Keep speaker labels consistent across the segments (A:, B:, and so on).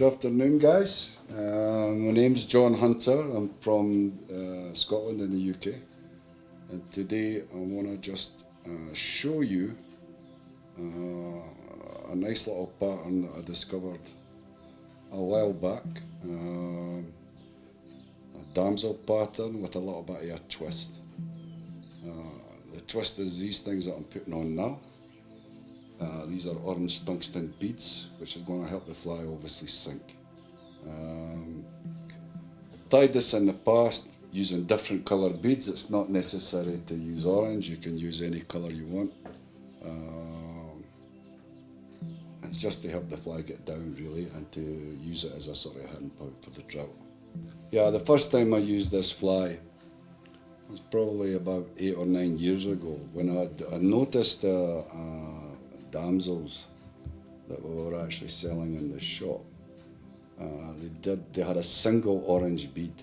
A: afternoon, guys. My name's John Hunter. I'm from Scotland in the UK, and today I want to just show you a nice little pattern that I discovered a while back. A damsel pattern with a little bit of a twist. The twist is these things that I'm putting on now. These are orange tungsten beads, which is going to help the fly obviously sink. Tied this in the past using different coloured beads. It's not necessary to use orange, you can use any colour you want. It's just to help the fly get down really, and to use it as a sort of hidden point for the trout. Yeah, the first time I used this fly was probably about 8 or 9 years ago, when I noticed damsels that we were actually selling in the shop. They had a single orange bead.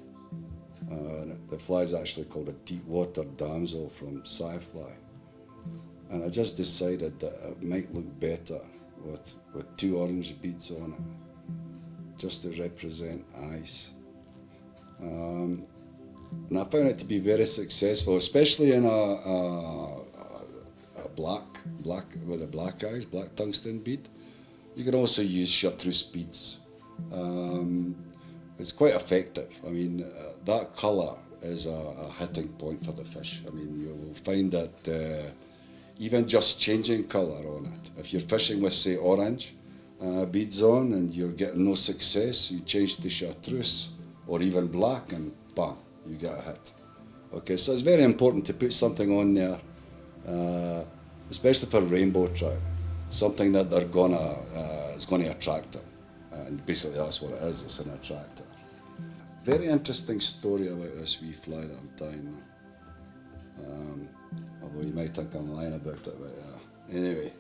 A: The fly is actually called a deep water damsel from Sci-Fly, and I just decided that it might look better with 2 orange beads on it, just to represent eyes. And I found it to be very successful, especially in a black with the black eyes, black tungsten bead. You can also use chartreuse beads. It's quite effective. I mean, that colour is a hitting point for the fish. I mean, you'll find that even just changing colour on it, if you're fishing with, say, orange beads on and you're getting no success, you change to chartreuse or even black and bang, you get a hit. Okay, so it's very important to put something on there, especially for rainbow trout, something that they're is going to attract them. And basically that's what it is, it's an attractor. Very interesting story about this wee fly that I'm tying now. Although you might think I'm lying about it, but anyway,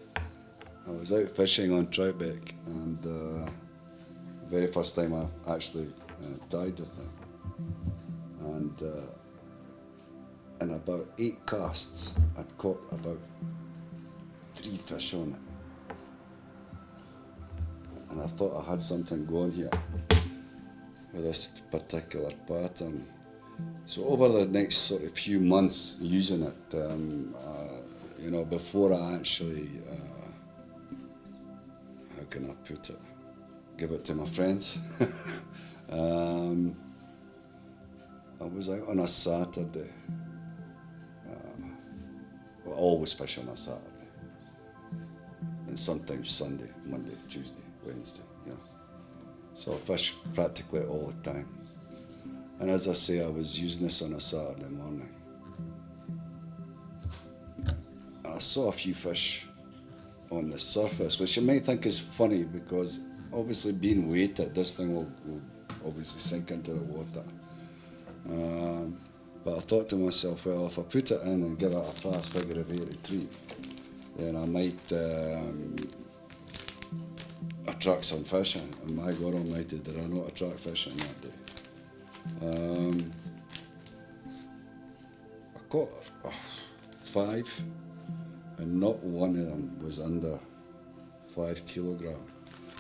A: I was out fishing on troutbeck, and the very first time I actually tied the thing. And in about 8 casts, I'd caught about 3 fish on it. And I thought I had something going here with this particular pattern. So over the next sort of few months using it, before I actually, how can I put it, give it to my friends, I was out on a Saturday. I always fish on a Saturday, and sometimes Sunday, Monday, Tuesday, Wednesday, So I fish practically all the time. And as I say, I was using this on a Saturday morning. And I saw a few fish on the surface, which you might think is funny because obviously being weighted, this thing will obviously sink into the water. But I thought to myself, well, if I put it in and give it a fast figure of 8 retrieve, then I might attract some fish in. And my God Almighty, did I not attract fish in that day. I caught 5, and not one of them was under 5 kilograms.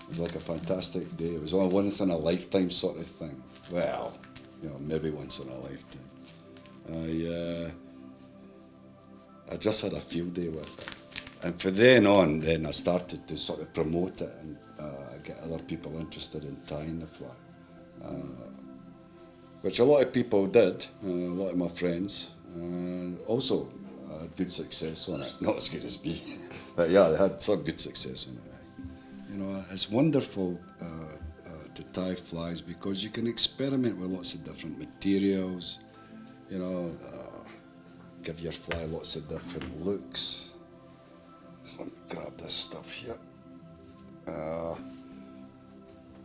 A: It was like a fantastic day. It was all once in a lifetime sort of thing. Well, maybe once in a lifetime. I just had a field day with it. And from then on, I started to sort of promote it and get other people interested in tying the fly. Which a lot of people did, a lot of my friends. Also had good success on it. Not as good as me, but yeah, they had some good success on it. It's wonderful to tie flies because you can experiment with lots of different materials, give your fly lots of different looks. So let me grab this stuff here.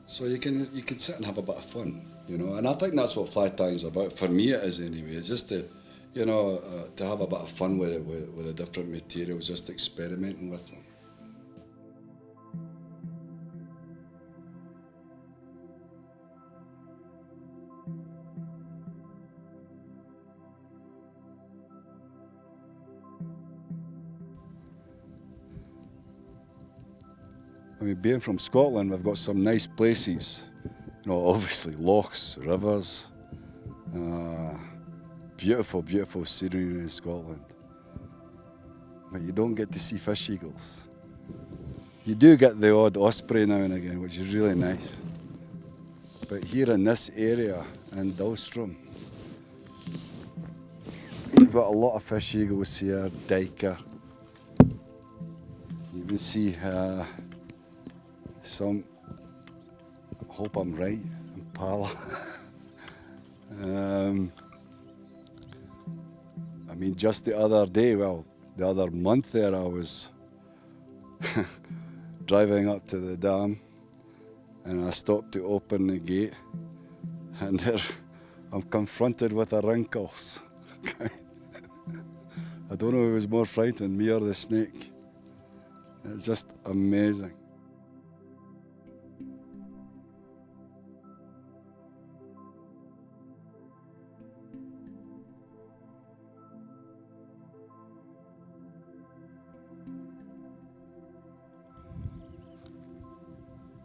A: So you can sit and have a bit of fun, and I think that's what fly tying is about. For me it is anyway, it's just to have a bit of fun with the different materials, just experimenting with them. mean, being from Scotland, we've got some nice places. You know, obviously lochs, rivers, beautiful, beautiful scenery in Scotland. But you don't get to see fish eagles. You do get the odd osprey now and again, which is really nice. But here in this area, in Dullstroom, you've got a lot of fish eagles here, diker. You can see some, I hope I'm right, impala. I mean, just the other day, well, the other month there, I was driving up to the dam and I stopped to open the gate and there I'm confronted with a wrinkles. I don't know who was more frightened, me or the snake. It's just amazing.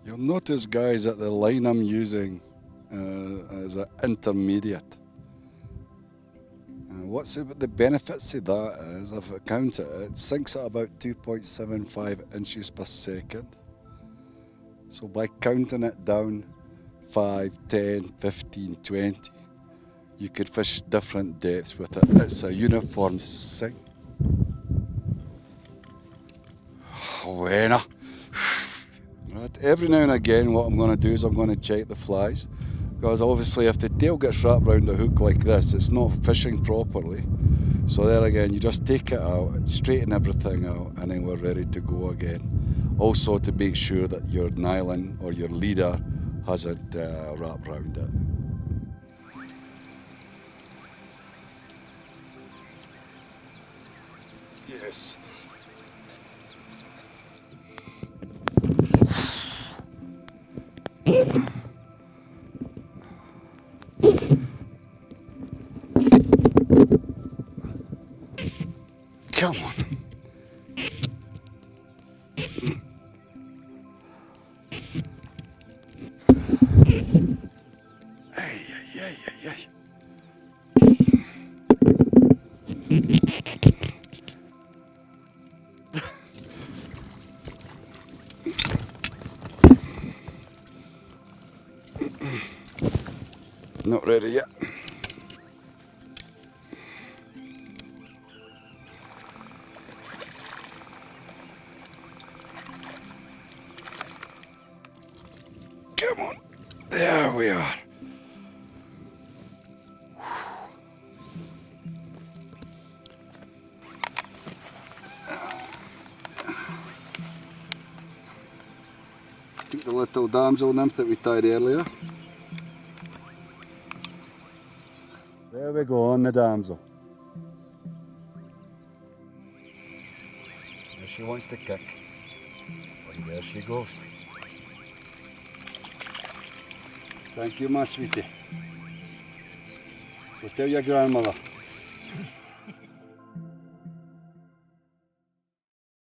A: You'll notice, guys, that the line I'm using is an intermediate. What's the benefits of that is, I've counted it sinks at about 2.75 inches per second. So by counting it down 5, 10, 15, 20, you could fish different depths with it. It's a uniform sink. Buena. Right. Every now and again what I'm going to do is I'm going to check the flies, because obviously if the tail gets wrapped around the hook like this, it's not fishing properly. So there again, you just take it out, straighten everything out, and then we're ready to go again. Also to make sure that your nylon or your leader hasn't wrapped around it. Yes. Come on. Ay, ay, ay, ay, ay. Not ready yet. Come on. There we are. The little damsel nymph that we tied earlier. There we go, on the damsel. There she wants to kick. And there she goes. Thank you, my sweetie. So tell your grandmother.